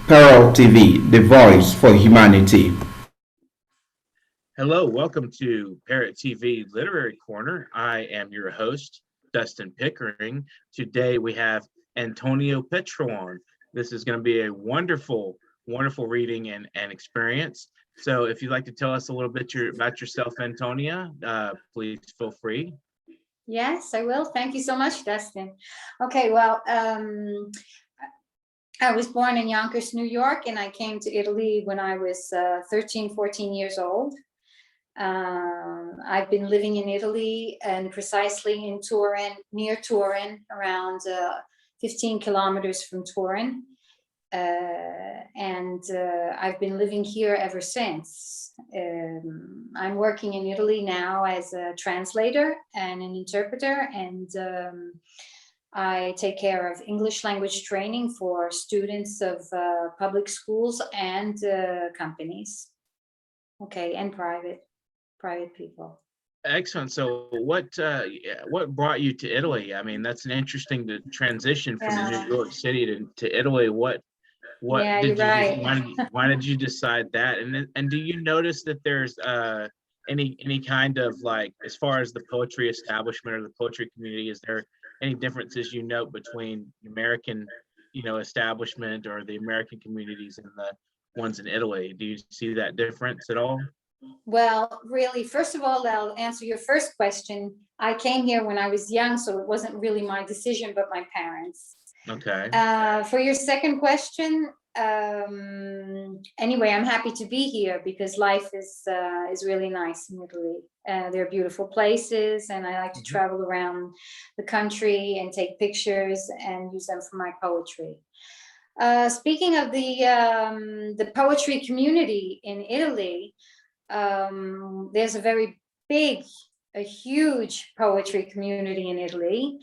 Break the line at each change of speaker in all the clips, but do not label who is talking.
Parrot TV, the voice for humanity.
Hello, welcome to Parrot TV Literary Corner. I am your host, Dustin Pickering. Today we have Antonia Petrone. This is going to be a wonderful, wonderful reading and experience. So if you'd like to tell us a little bit about yourself, Antonia, please feel free.
Yes, I will. Thank you so much, Dustin. Okay, well, I was born in Yonkers, New York, and I came to Italy when I was 13, 14 years old. I've been living in Italy and precisely in Turin, near Turin, around 15 kilometers from Turin. I've been living here ever since. I'm working in Italy now as a translator and an interpreter, and I take care of English language training for students of public schools and companies. Okay, and private people.
Excellent. So what brought you to Italy? I mean, that's an interesting transition from New York City to Italy. What
Yeah,
did
you're
you
right.
why did you decide that? And do you notice that there's any kind of, like, as far as the poetry establishment or the poetry community, is there any differences you note between American, establishment or the American communities and the ones in Italy? Do you see that difference at all?
Well, really, first of all, I'll answer your first question. I came here when I was young, so it wasn't really my decision, but my parents.
Okay.
For your second question, anyway, I'm happy to be here because life is really nice in Italy. They're beautiful places, and I like to travel around the country and take pictures and use them for my poetry. Speaking of the poetry community in Italy, there's a huge poetry community in Italy.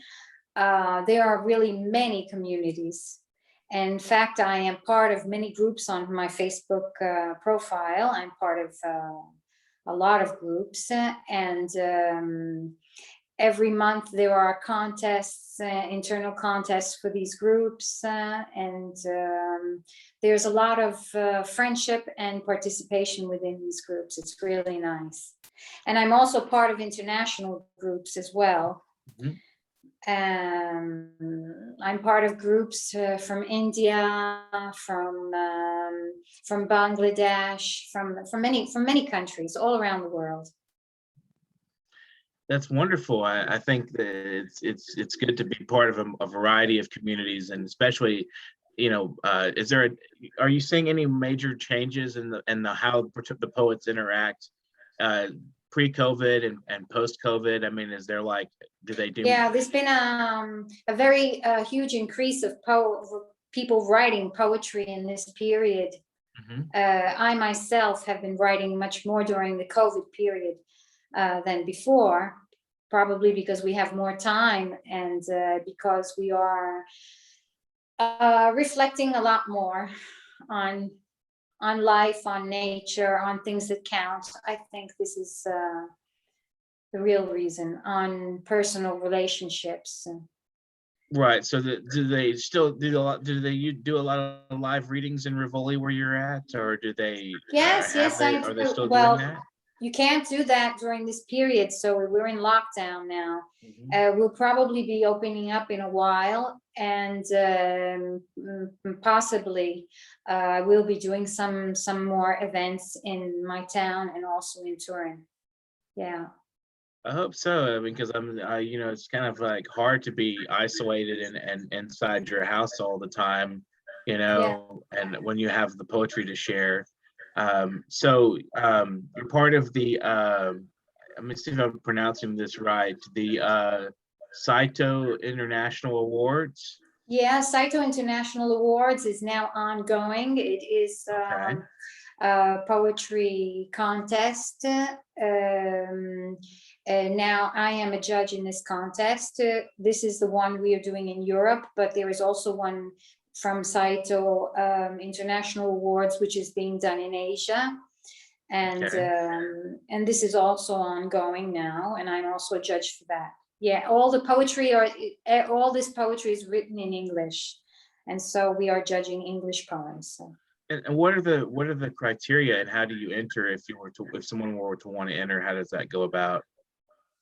There are really many communities. In fact, I am part of many groups on my Facebook profile. I'm part of a lot of groups, and every month there are contests, internal contests for these groups, and there's a lot of friendship and participation within these groups. It's really nice. And I'm also part of international groups as well.
Mhm.
I'm part of groups from India, from Bangladesh, from many countries all around the world.
That's wonderful. I think that it's good to be part of a variety of communities, and especially, are you seeing any major changes in the how the poets interact pre-COVID and post-COVID? I mean, is there, like, do they do?
Yeah, there's been a very huge increase of people writing poetry in this period. I myself have been writing much more during the COVID period than before, probably because we have more time and because we are reflecting a lot more on life, on nature, on things that count. I think this is the real reason, on personal relationships.
Right. So do they still do a lot? Do they do a lot of live readings in Rivoli where you're at, or do they?
Yes, I
Are
do.
they still doing
Well,
that?
you can't do that during this period, so we're in lockdown now.
Mhm.
We'll probably be opening up in a while, and possibly we'll be doing some more events in my town and also in Turin. Yeah.
I hope so. I mean, because it's kind of like hard to be isolated and inside your house all the time,
Yeah.
and when you have the poetry to share. You're part of the, let me see if I'm pronouncing this right, the Saito International Awards.
Yeah, Saito International Awards is now ongoing. It is
Okay.
a poetry contest. Now I am a judge in this contest. This is the one we are doing in Europe, but there is also one from Saito International Awards, which is being done in Asia. And this is also ongoing now, and I'm also a judge for that. Yeah, all this poetry is written in English. And so we are judging English poems. So.
And what are the criteria, and how do you enter if someone were to want to enter? How does that go about?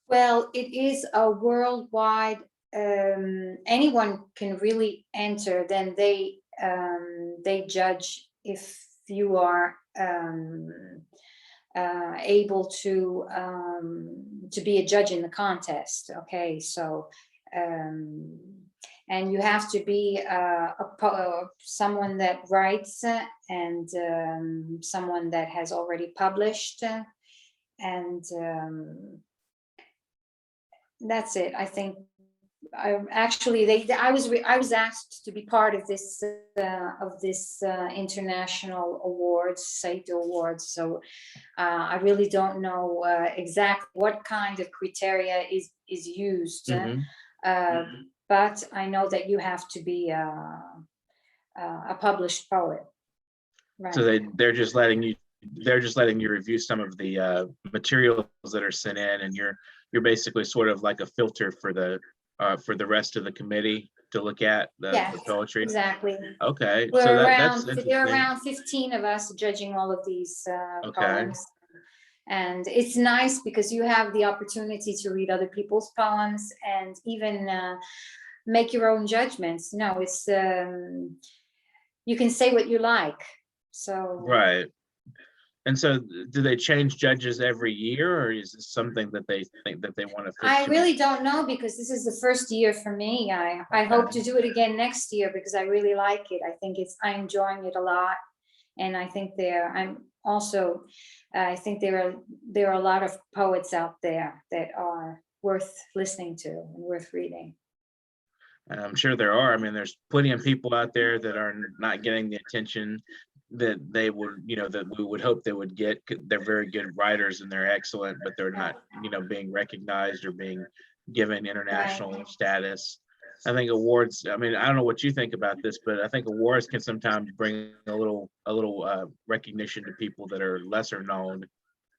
Well, it is a worldwide. Anyone can really enter. Then they judge if you are able to be a judge in the contest. Okay, so and you have to be someone that writes and someone that has already published, and that's it. I think I was asked to be part of this international awards, Saito Awards. So I really don't know exactly what kind of criteria is used, but I know that you have to be a published poet. Right.
So they're just letting you review some of the materials that are sent in, and you're basically sort of like a filter for the rest of the committee to look at the poetry.
Exactly.
Okay.
There are around 15 of us judging all of these poems. And it's nice because you have the opportunity to read other people's poems and even make your own judgments. No, it's you can say what you like. So
right. And so, do they change judges every year, or is this something that they think that they want to fix?
I really don't know, because this is the first year for me. I hope to do it again next year because I really like it. I'm enjoying it a lot, and I think I think there are a lot of poets out there that are worth listening to and worth reading.
I'm sure there are. I mean, there's plenty of people out there that are not getting the attention that they would, that we would hope they would get. They're very good writers and they're excellent, but they're not, being recognized or being given international status. I think awards, I mean, I don't know what you think about this, but I think awards can sometimes bring a little recognition to people that are lesser known,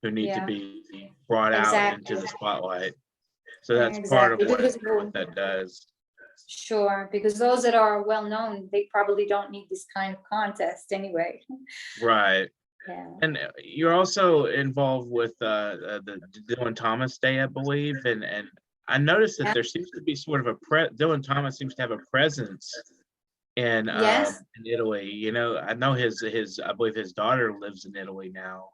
who need to be brought out into the spotlight. So that's part of what that does.
Sure, because those that are well known, they probably don't need this kind of contest anyway.
Right.
Yeah.
And you're also involved with the Dylan Thomas Day, I believe, and I noticed that there seems to be sort of Dylan Thomas seems to have a presence in Italy. I know I believe his daughter lives in Italy now.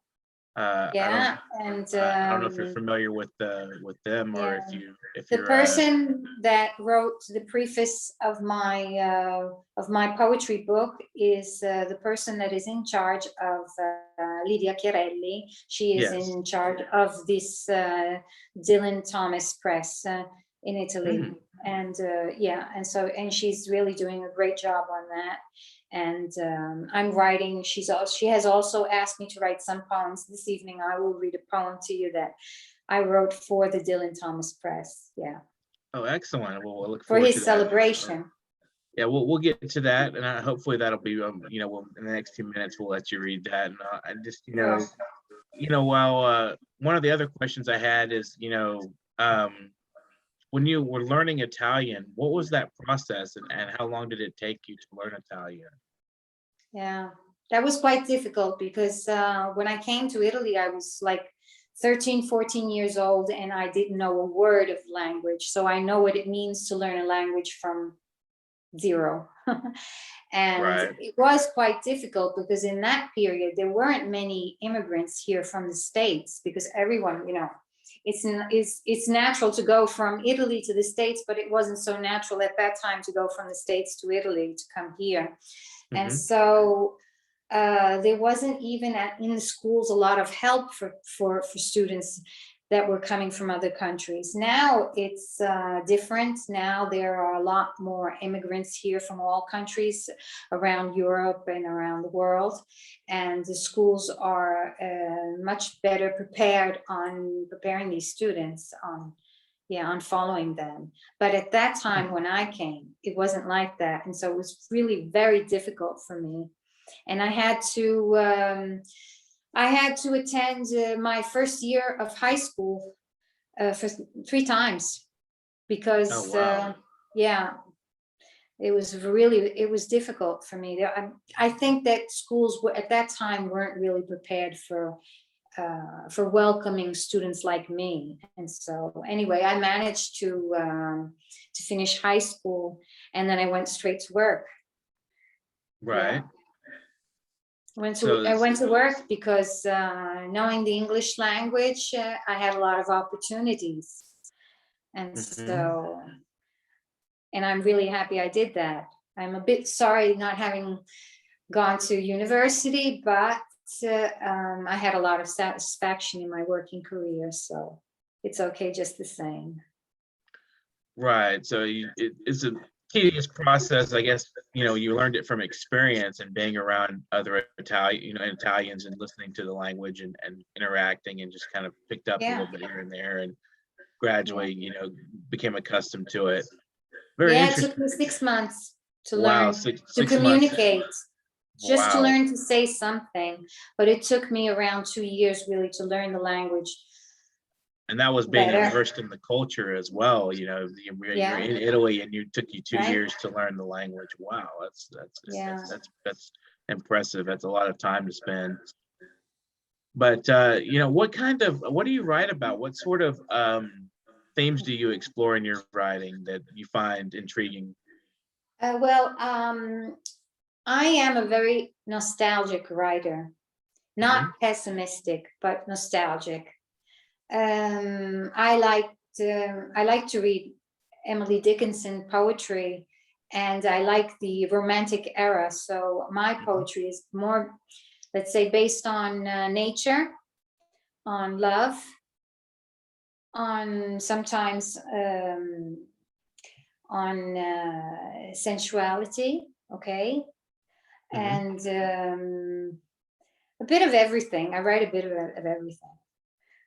I don't know if you're familiar with them, or if
the
you're
person that wrote the preface of my poetry book is the person that is in charge of Lydia Chiarelli. She is in charge of this Dylan Thomas Press in Italy. And and she's really doing a great job on that. And I'm writing. She has also asked me to write some poems. This evening I will read a poem to you that I wrote for the Dylan Thomas Press. Yeah.
Oh, excellent. Well, we'll look
for his celebration.
Yeah, we'll get to that, and hopefully that'll be in the next few minutes we'll let you read that. And I just while one of the other questions I had is when you were learning Italian, what was that process, and how long did it take you to learn Italian?
Yeah, that was quite difficult because when I came to Italy, I was like 13, 14 years old, and I didn't know a word of language. So I know what it means to learn a language from zero. And it was quite difficult because in that period, there weren't many immigrants here from the States, because everyone, it's natural to go from Italy to the States, but it wasn't so natural at that time to go from the States to Italy to come here. And so there wasn't even in the schools a lot of help for students that were coming from other countries. Now it's different. Now there are a lot more immigrants here from all countries around Europe and around the world. And the schools are much better prepared on preparing these students on following them. But at that time when I came, it wasn't like that. And so it was really very difficult for me. And I had to attend my first year of high school for 3 times because it was difficult for me. I think that schools were, at that time, weren't really prepared for welcoming students like me. And so anyway, I managed to finish high school, and then I went straight to work.
Right.
I went to work because knowing the English language, I had a lot of opportunities. And so, and I'm really happy I did that. I'm a bit sorry not having gone to university, but I had a lot of satisfaction in my working career, so it's okay just the same.
Right. So it's a tedious process, I guess. You know, you learned it from experience and being around other Italians and listening to the language and interacting, and just kind of picked up a little bit here and there, and gradually, became accustomed to it. Very interesting.
It took me 6 months to
Wow,
learn
six
to
months.
communicate, just to
Wow.
learn to say something. But it took me around 2 years really to learn the language.
And that was being
better.
immersed in the culture as well. You're in Italy, and it took you 2 years to learn the language. Wow, that's impressive. That's a lot of time to spend. But what do you write about? What sort of themes do you explore in your writing that you find intriguing?
I am a very nostalgic writer, not pessimistic, but nostalgic. I like to read Emily Dickinson poetry, and I like the Romantic era. So my poetry is more, let's say, based on nature, on love, on sometimes on sensuality, okay, and a bit of everything. I write a bit of everything.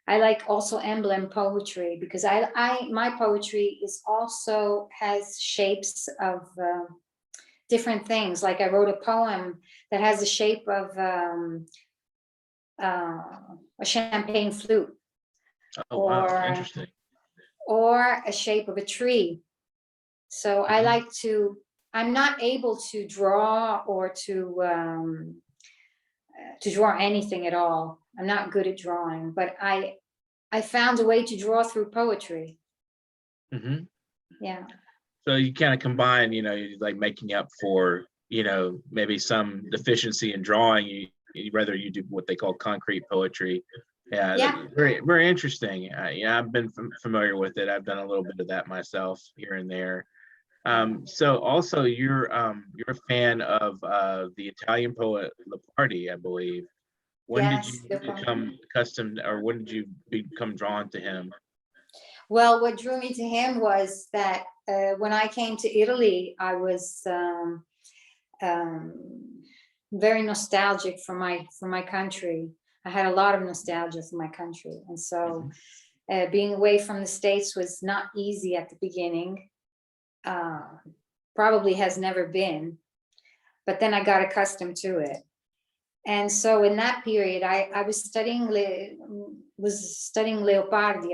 I like also emblem poetry, because my poetry is also has shapes of different things. Like I wrote a poem that has the shape of a champagne flute.
Oh, wow, interesting.
Or a shape of a tree. So I'm not able to draw or to draw anything at all. I'm not good at drawing, but I found a way to draw through poetry. Yeah.
So you kind of combine, like making up for, maybe some deficiency in drawing. Rather you do what they call concrete poetry. Yeah. Very, very interesting. I've been familiar with it. I've done a little bit of that myself here and there. So also you're a fan of the Italian poet Leopardi, I believe. When did you become accustomed, or when did you become drawn to him?
Well, what drew me to him was that when I came to Italy, I was very nostalgic for my country. I had a lot of nostalgia for my country, and so being away from the States was not easy at the beginning. Probably has never been, but then I got accustomed to it. And so in that period, I was studying Leopardi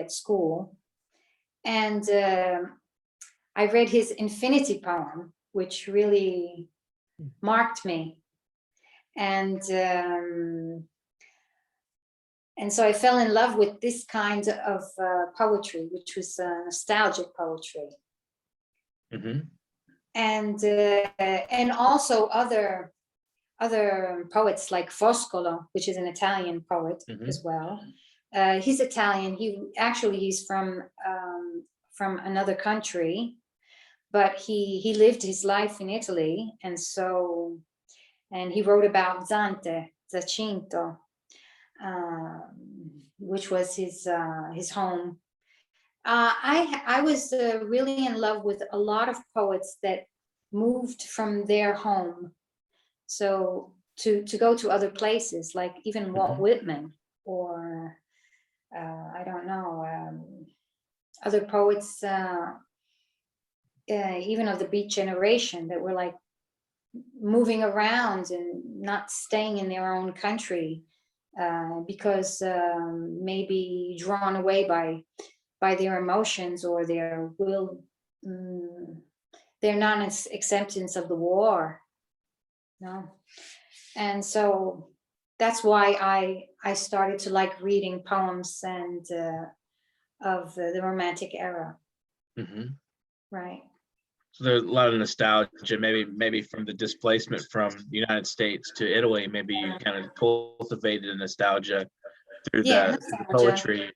at school, and I read his Infinity poem, which really marked me. And so I fell in love with this kind of poetry, which was nostalgic poetry. And also other poets like Foscolo, which is an Italian poet as well. He's Italian. He's from another country, but he lived his life in Italy, and he wrote about Zacinto, which was his home. I was really in love with a lot of poets that moved from their home, so to go to other places, like even Walt Whitman, or I don't know, other poets, even of the Beat generation, that were like moving around and not staying in their own country because maybe drawn away by their emotions or their will, their non-acceptance of the war. No. And so that's why I started to like reading poems and of the Romantic era.
Mhm.
Right.
So there's a lot of nostalgia, maybe from the displacement from the United States to Italy. Maybe you kind of cultivated a nostalgia through
Yeah,
through the
nostalgia.
poetry.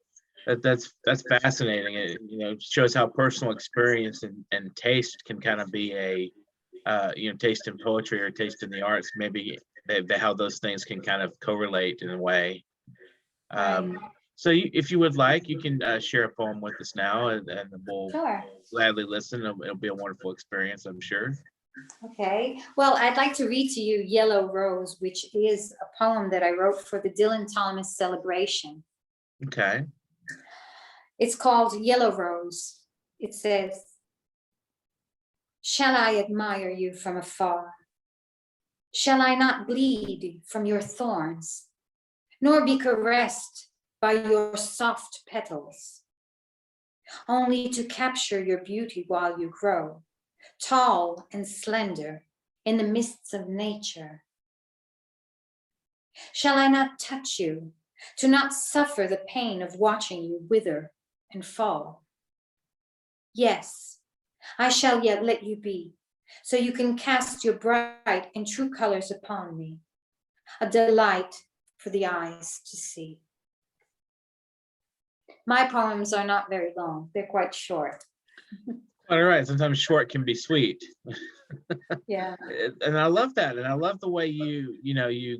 That's fascinating. It, shows how personal experience and taste can kind of be a taste in poetry or taste in the arts. Maybe how those things can kind of correlate in a way.
Right.
So if you would like, you can share a poem with us now, and we'll
Sure.
gladly listen. It'll be a wonderful experience, I'm sure.
Okay. Well, I'd like to read to you Yellow Rose, which is a poem that I wrote for the Dylan Thomas celebration.
Okay.
It's called Yellow Rose. It says, shall I admire you from afar? Shall I not bleed from your thorns, nor be caressed by your soft petals, only to capture your beauty while you grow, tall and slender in the mists of nature? Shall I not touch you, to not suffer the pain of watching you wither and fall? Yes, I shall yet let you be, so you can cast your bright and true colors upon me, a delight for the eyes to see. My poems are not very long, they're quite short.
All right. Sometimes short can be sweet.
Yeah.
And I love that, and I love the way you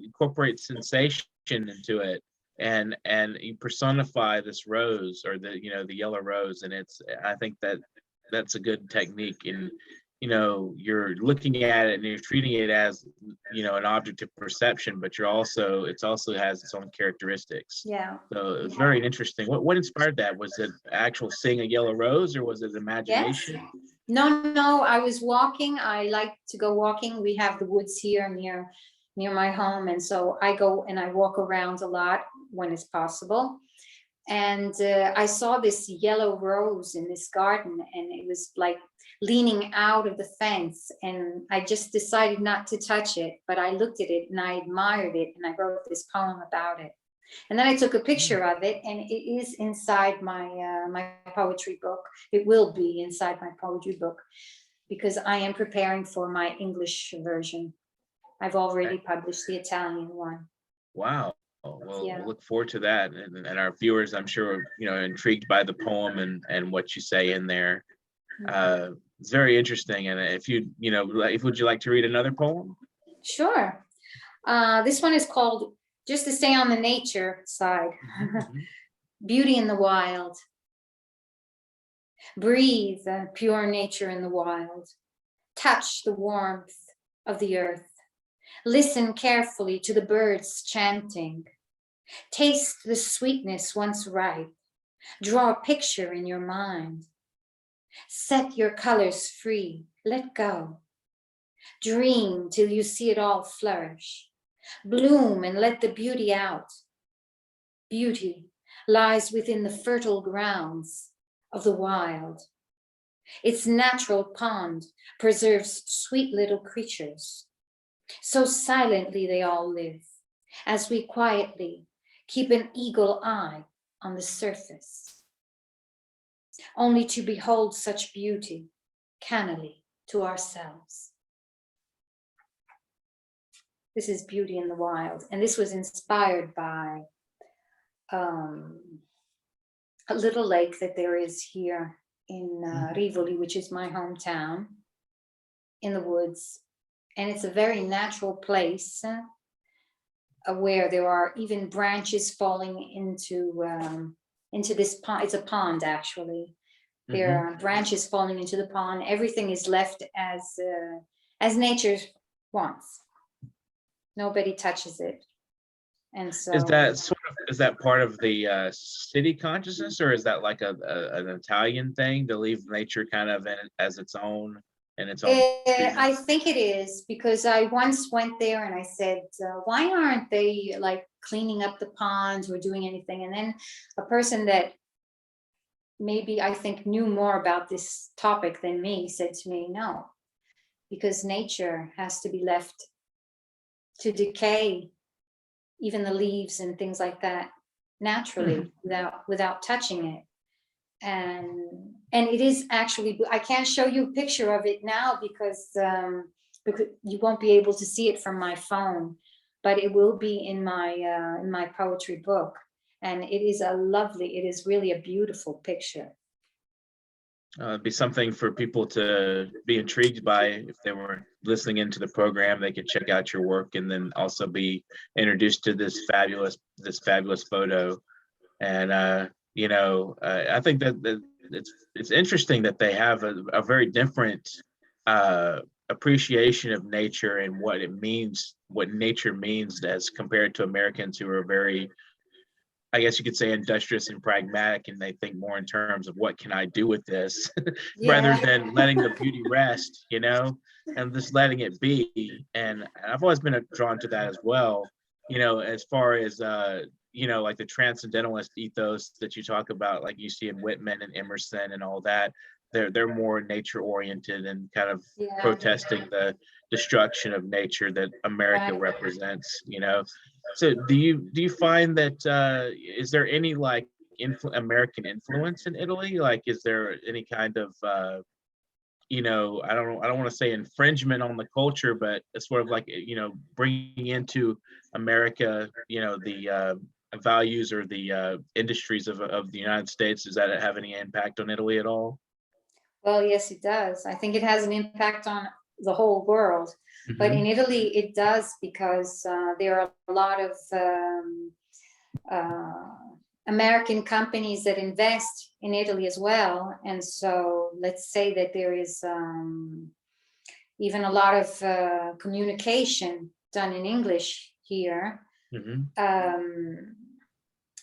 incorporate sensation into it, and you personify this rose, or the yellow rose, and I think that's a good technique. And you're looking at it and you're treating it as an object of perception, but it also has its own characteristics.
Yeah.
So it was very interesting. What inspired that? Was it actual seeing a yellow rose, or was it
Yes.
imagination?
No, I was walking. I like to go walking. We have the woods here near my home. And so I go and I walk around a lot when it's possible. And I saw this yellow rose in this garden, and it was like leaning out of the fence. And I just decided not to touch it, but I looked at it and I admired it, and I wrote this poem about it. And then I took a picture of it, and it is inside my my poetry book. It will be inside my poetry book, because I am preparing for my English version. I've already published the Italian one.
Wow. Well,
Yeah.
we'll look forward to that, and our viewers, I'm sure, intrigued by the poem and what you say in there. It's very interesting. And if would you like to read another poem?
Sure. This one is called, just to stay on the nature side, Beauty in the Wild. Breathe pure nature in the wild. Touch the warmth of the earth. Listen carefully to the birds chanting. Taste the sweetness once ripe. Draw a picture in your mind. Set your colors free. Let go. Dream till you see it all flourish. Bloom and let the beauty out. Beauty lies within the fertile grounds of the wild. Its natural pond preserves sweet little creatures. So silently they all live, as we quietly keep an eagle eye on the surface, only to behold such beauty cannily to ourselves. This is Beauty in the Wild, and this was inspired by a little lake that there is here in Rivoli, which is my hometown, in the woods. And it's a very natural place where there are even branches falling into this pond. It's a pond, actually. There are branches falling into the pond. Everything is left as nature wants. Nobody touches it. And so
Is that part of the city consciousness, or is that like an Italian thing to leave nature kind of as its own?
I think it is, because I once went there and I said, why aren't they like cleaning up the ponds or doing anything? And then a person that maybe I think knew more about this topic than me said to me, no, because nature has to be left to decay, even the leaves and things like that, naturally, without touching it. And it is actually, I can't show you a picture of it now because you won't be able to see it from my phone, but it will be in my poetry book. And it is really a beautiful picture.
It'd be something for people to be intrigued by. If they were listening into the program, they could check out your work and then also be introduced to this fabulous photo. And I think that it's interesting that they have a very different appreciation of nature and what it means, what nature means, as compared to Americans who are very, I guess you could say, industrious and pragmatic, and they think more in terms of what can I do with this rather than letting the beauty rest, and just letting it be. And I've always been drawn to that as well, as far as, like the transcendentalist ethos that you talk about, like you see in Whitman and Emerson and all that. They're more nature oriented and kind of protesting the destruction of nature that America represents, So do you find that is there any like American influence in Italy? Like, is there any kind of I don't want to say infringement on the culture, but it's sort of like bringing into America the values or the industries of the United States? Does that have any impact on Italy at all?
Well, yes, it does. I think it has an impact on the whole world. But in Italy, it does, because there are a lot of American companies that invest in Italy as well. And so let's say that there is even a lot of communication done in English here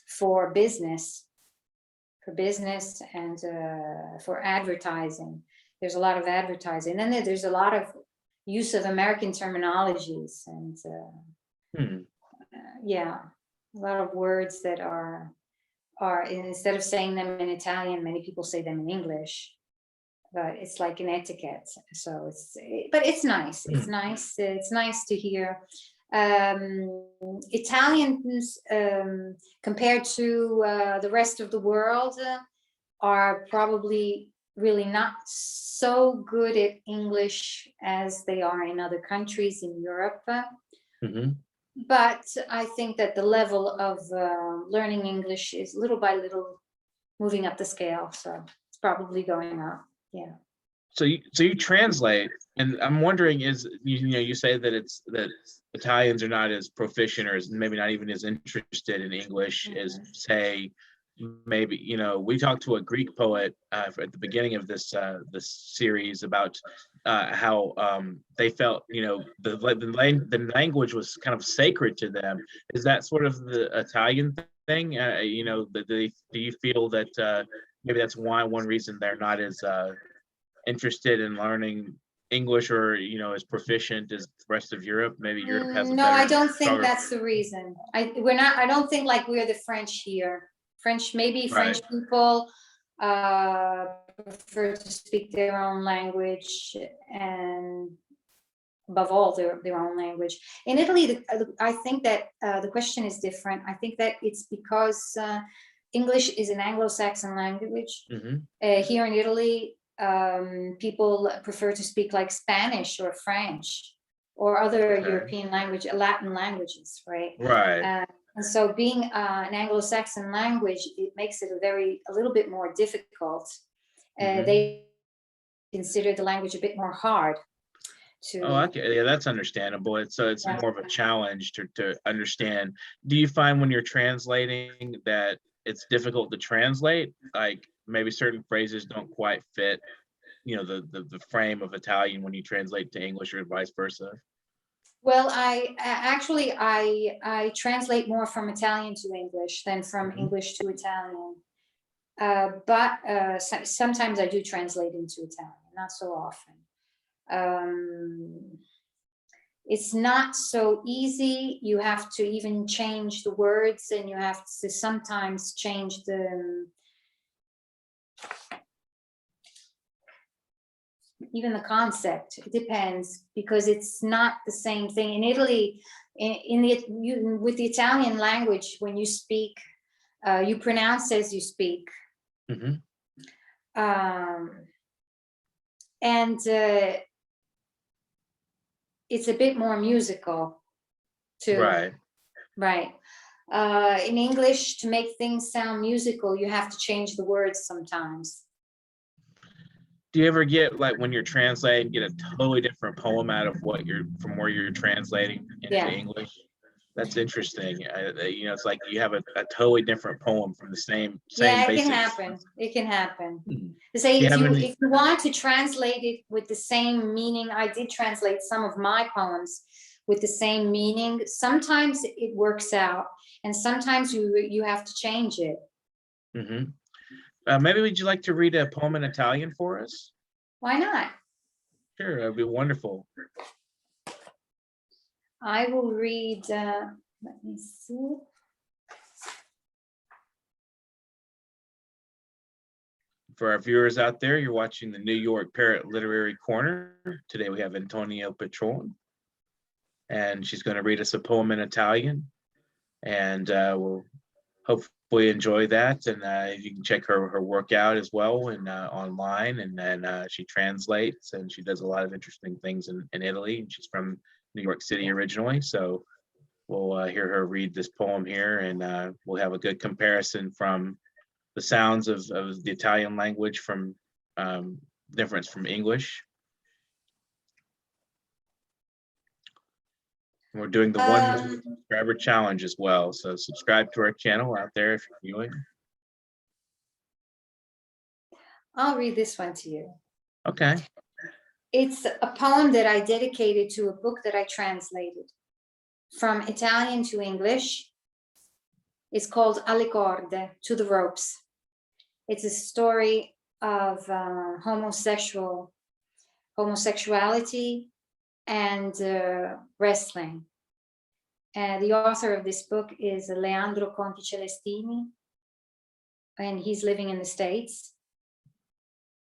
for business and for advertising. There's a lot of advertising. And then there's a lot of use of American terminologies and a lot of words that are instead of saying them in Italian, many people say them in English, but it's like an etiquette. So but it's nice. It's nice. It's nice to hear. Italians, compared to the rest of the world, are probably really not so good at English as they are in other countries in Europe. But I think that the level of learning English is little by little moving up the scale. So it's probably going up. Yeah.
So you translate, and I'm wondering, is you say that Italians are not as proficient, or maybe not even as interested in English as, say, maybe we talked to a Greek poet at the beginning of this series about how they felt the language was kind of sacred to them. Is that sort of the Italian thing? Do you feel that maybe that's one reason they're not as interested in learning English, or as proficient as the rest of Europe? Maybe Europe has
no, I don't think that's the reason. I don't think like we're the French here. French people prefer to speak their own language, and above all their own language. In Italy, I think that the question is different. I think that it's because English is an Anglo-Saxon language. Here in Italy, people prefer to speak like Spanish or French or other European Latin languages, right?
Right.
And so being an Anglo-Saxon language, it makes it a little bit more difficult. They consider the language a bit more hard to.
Oh, okay. Yeah, that's understandable. It's more of a challenge to understand. Do you find when you're translating that it's difficult to translate? Like maybe certain phrases don't quite fit, the frame of Italian when you translate to English, or vice versa?
Well, I translate more from Italian to English than from English to Italian. But sometimes I do translate into Italian, not so often. It's not so easy. You have to even change the words, and you have to sometimes change the even the concept. It depends, because it's not the same thing. In Italy, with the Italian language, when you speak, you pronounce as you speak.
Mhm.
And it's a bit more musical too.
Right.
Right. In English, to make things sound musical, you have to change the words sometimes.
Do you ever get, like, when you're translating, get a totally different poem out of what from where you're translating into
Yeah.
English? That's interesting. You know, it's like you have a totally different poem from the same
Yeah, it
basics.
can happen. It can happen.
Hmm.
Say
Do you
if
have
you
any-
if you want to translate it with the same meaning, I did translate some of my poems with the same meaning. Sometimes it works out, and sometimes you have to change it.
Mhm. Maybe would you like to read a poem in Italian for us?
Why not?
Sure, that'd be wonderful.
I will read. Let me see.
For our viewers out there, you're watching the New York Parrot Literary Corner. Today we have Antonia Petrone, and she's going to read us a poem in Italian, and we'll hopefully enjoy that. And you can check her work out as well and online, and then she translates, and she does a lot of interesting things in Italy. And she's from New York City originally, so we'll hear her read this poem here, and we'll have a good comparison from the sounds of the Italian language from difference from English. We're doing the 1 million subscriber challenge as well. So subscribe to our channel out there if you're viewing.
I'll read this one to you.
Okay.
It's a poem that I dedicated to a book that I translated from Italian to English. It's called Alle Corde, To the Ropes. It's a story of homosexuality and wrestling. The author of this book is Leandro Conti Celestini, and he's living in the States.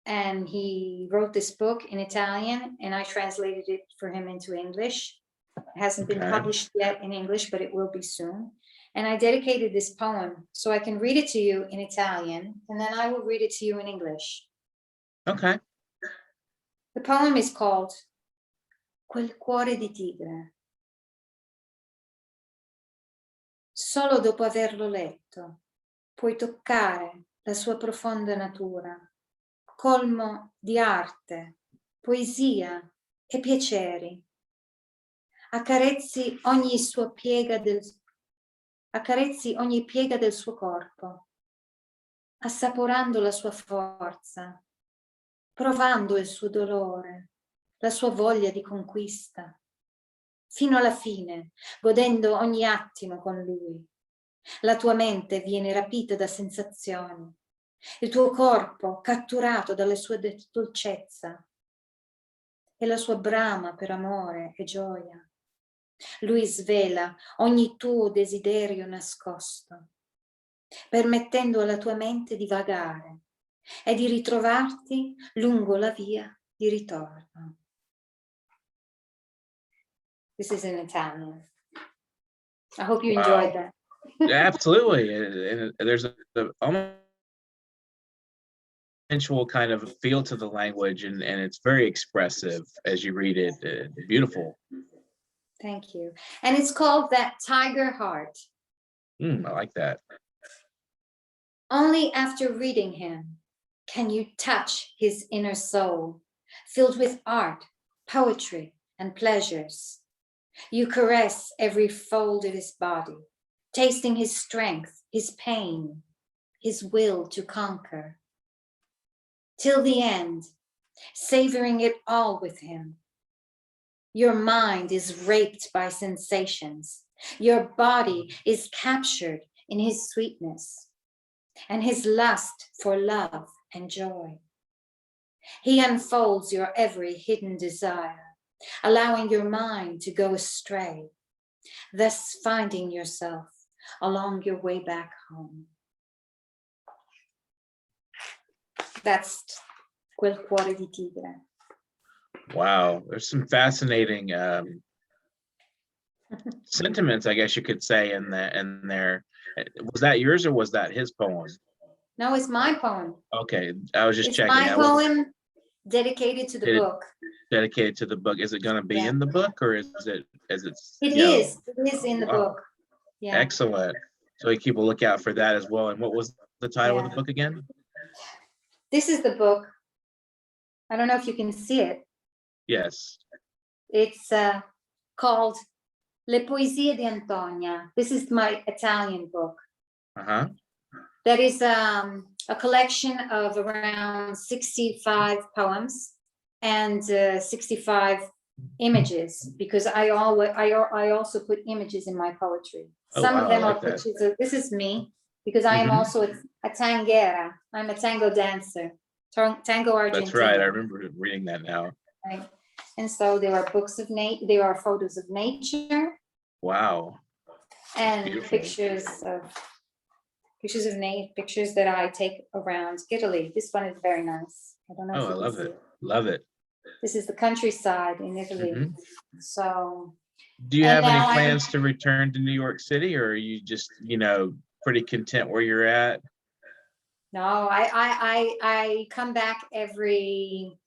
And he wrote this book in Italian, and I translated it for him into English. It hasn't been published yet in English, but it will be soon. And I dedicated this poem so I can read it to you in Italian, and then I will read it to you in English.
Okay.
The poem is called Quel cuore di tigre. Solo dopo averlo letto puoi toccare la sua profonda natura, colmo di arte, poesia e piaceri. Accarezzi ogni piega del suo corpo, assaporando la sua forza, provando il suo dolore, la sua voglia di conquista, fino alla fine, godendo ogni attimo con lui. La tua mente viene rapita da sensazioni, il tuo corpo catturato dalle sue dolcezza e la sua brama per amore e gioia. Lui svela ogni tuo desiderio nascosto, permettendo alla tua mente di vagare e di ritrovarti lungo la via di ritorno. This is in Italian. I hope you enjoyed that.
Absolutely. And there's almost sensual kind of feel to the language, and it's very expressive as you read it. Beautiful.
Thank you. And it's called That Tiger Heart.
I like that.
Only after reading him can you touch his inner soul, filled with art, poetry, and pleasures. You caress every fold of his body, tasting his strength, his pain, his will to conquer. Till the end, savoring it all with him. Your mind is raped by sensations. Your body is captured in his sweetness and his lust for love and joy. He unfolds your every hidden desire, allowing your mind to go astray, thus finding yourself along your way back home. That's Quel cuore di tigre.
Wow, there's some fascinating sentiments, I guess you could say, in there. Was that yours or was that his poem?
No, it's my poem.
Okay, I was just
It's
checking.
my poem dedicated to the
Did it-
book.
Dedicated to the book. Is it going to be
Yeah.
in the book, or is it
It
you know,
is. It is in the
wow,
book. Yeah.
excellent. So you keep a lookout for that as well. And what was the title of
Yeah.
the book again?
This is the book. I don't know if you can see it.
Yes.
It's called Le Poesie di Antonia. This is my Italian book.
Uh-huh.
That is a collection of around 65 poems and 65 images, because I also put images in my poetry.
Oh,
Some
wow,
of them
I
are
like that.
pictures of, this is me, because I am also a tanguera. I'm a tango dancer, tango Argentine.
That's right. I remember reading that now.
Right. And so there are books of nature, there are photos of nature.
Wow.
And
beautiful.
pictures of nature, pictures that I take around Italy. This one is very nice. I don't know if
Oh, I
you can
love
see
it. Love it.
This is the countryside in Italy. So,
Do you
and
have any
now
plans to return to New York City, or are you just, pretty content where you're at?
no, I come back every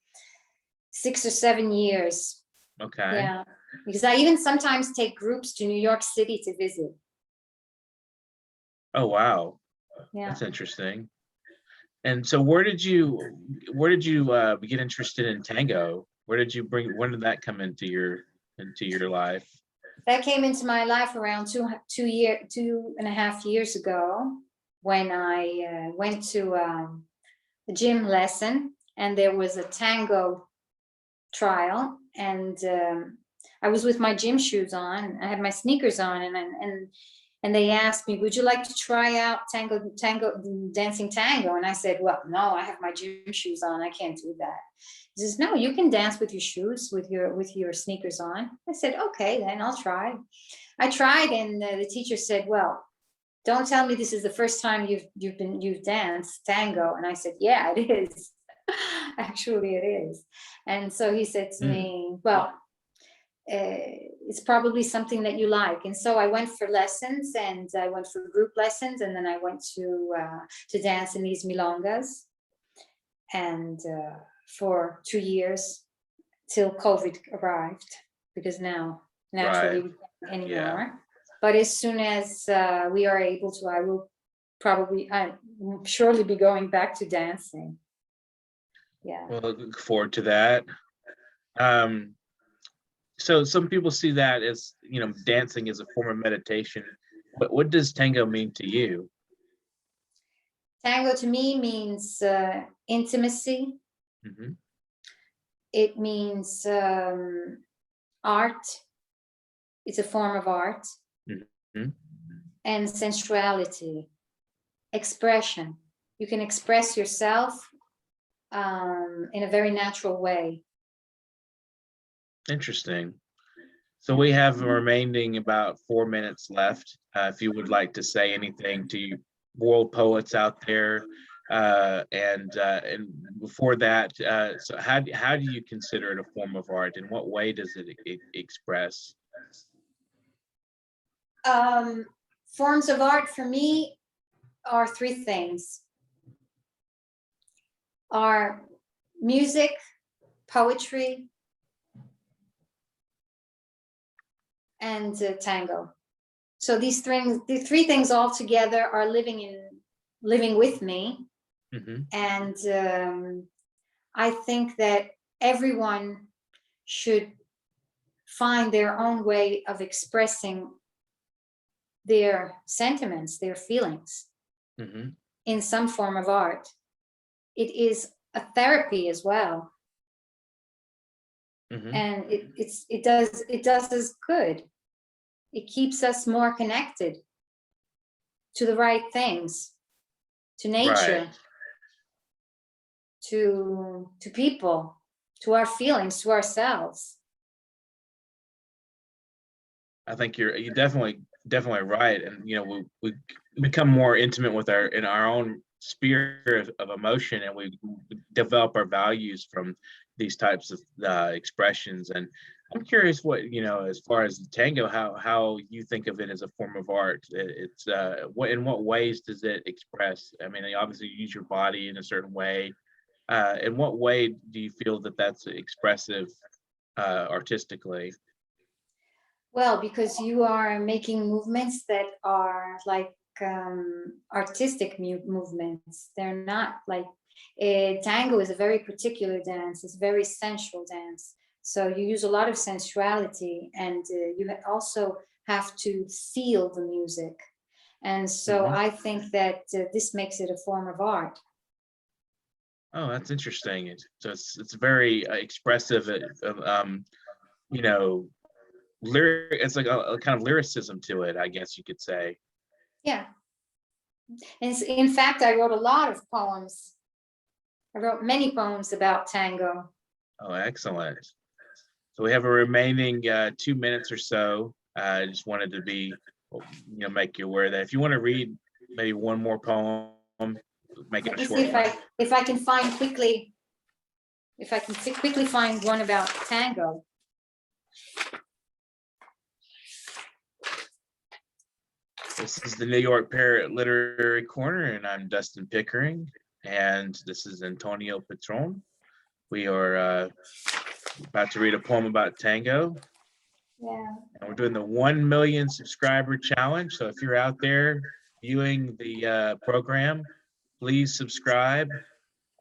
6 or 7 years.
Okay.
Yeah, because I even sometimes take groups to New York City to visit.
Oh, wow.
Yeah.
That's interesting. And so where did you get interested in tango? When did that come into your life?
That came into my life around 2.5 years ago, when I went to a gym lesson, and there was a tango trial, and I was with my gym shoes on. I had my sneakers on, and they asked me, "Would you like to try out dancing tango?" And I said, "Well, no, I have my gym shoes on. I can't do that." He says, "No, you can dance with your shoes, with your sneakers on." I said, "Okay, then I'll try." I tried, and the teacher said, "Well, don't tell me this is the first time you've danced tango." And I said, "Yeah, it is." Actually, it is. And so he said to me, "Well, it's probably something that you like." And so I went for lessons, and I went for group lessons, and then I went to dance in these milongas, and for 2 years till COVID arrived, because now naturally we can't anymore.
Yeah.
But as soon as we are able to, I will surely be going back to dancing. Yeah.
Well, look forward to that. So some people see that as, dancing as a form of meditation. What does tango mean to you?
Tango to me means intimacy.
Mhm.
It means art. It's a form of art.
Mhm.
And sensuality, expression. You can express yourself in a very natural way.
Interesting. So we have remaining about 4 minutes left. If you would like to say anything to you world poets out there, and before that, so how do you consider it a form of art? In what way does it express?
Forms of art for me are 3 things: are music, poetry, and tango. So the 3 things all together are living with me. And I think that everyone should find their own way of expressing their sentiments, their feelings, in some form of art. It is a therapy as well. And it does us good. It keeps us more connected to the right things, to nature,
Right.
to people, to our feelings, to ourselves.
I think you're definitely right, and we become more intimate with our own sphere of emotion, and we develop our values from these types of expressions. And I'm curious what, as far as the tango, how you think of it as a form of art. It's in what ways does it express? I mean, you obviously use your body in a certain way. In what way do you feel that that's expressive artistically?
Well, because you are making movements that are like artistic movements. They're not like tango is a very particular dance. It's a very sensual dance. So you use a lot of sensuality, and you also have to feel the music. And so I think that this makes it a form of art.
Oh, that's interesting. It's very expressive. It's like a kind of lyricism to it, I guess you could say.
Yeah. And in fact, I wrote a lot of poems. I wrote many poems about tango.
Oh, excellent. So we have a remaining 2 minutes or so. I just wanted to make you aware that if you want to read maybe one more poem, make it
Let
a
me
short
see
one.
if I can find quickly, quickly find one about tango.
This is the New York Parrot Literary Corner, and I'm Dustin Pickering, and this is Antonia Petrone. We are about to read a poem about tango.
Yeah.
And we're doing the 1 million subscriber challenge. So if you're out there viewing the program, please subscribe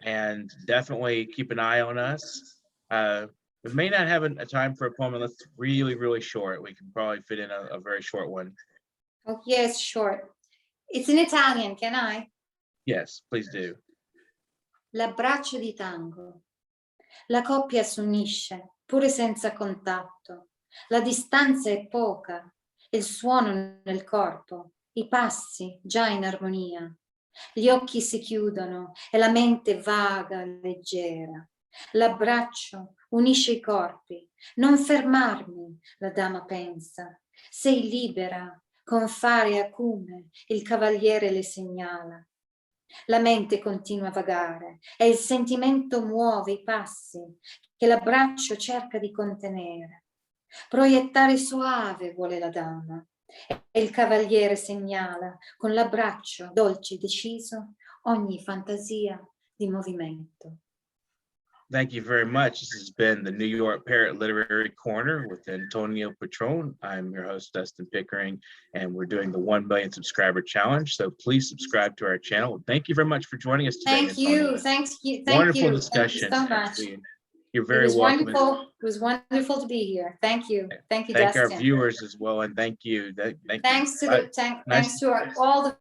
and definitely keep an eye on us. We may not have a time for a poem unless it's really, really short. We can probably fit in a very short one.
Oh, yes, short. It's in Italian, can I?
Yes, please do.
L'abbraccio di tango. La coppia si unisce, pure senza contatto. La distanza è poca, il suono nel corpo, i passi già in armonia. Gli occhi si chiudono e la mente vaga, leggera. L'abbraccio unisce i corpi. Non fermarmi, la dama pensa. Sei libera, con fare acume, il cavaliere le segnala. La mente continua a vagare e il sentimento muove i passi che l'abbraccio cerca di contenere. Proiettare soave vuole la dama e il cavaliere segnala con l'abbraccio dolce e deciso ogni fantasia di movimento.
Thank you very much. This has been the New York Parrot Literary Corner with Antonia Petrone. I'm your host, Dustin Pickering, and we're doing the 1 million subscriber challenge. So please subscribe to our channel. Thank you very much for joining us today.
Thank you.
Antonia.
Thank you.
Wonderful
Thank you.
discussion.
Thank you so much.
You're very welcome.
Wonderful. It was wonderful to be here. Thank you. Thank you,
Thank
Dustin.
our viewers as well, and thank you.
Thanks to all the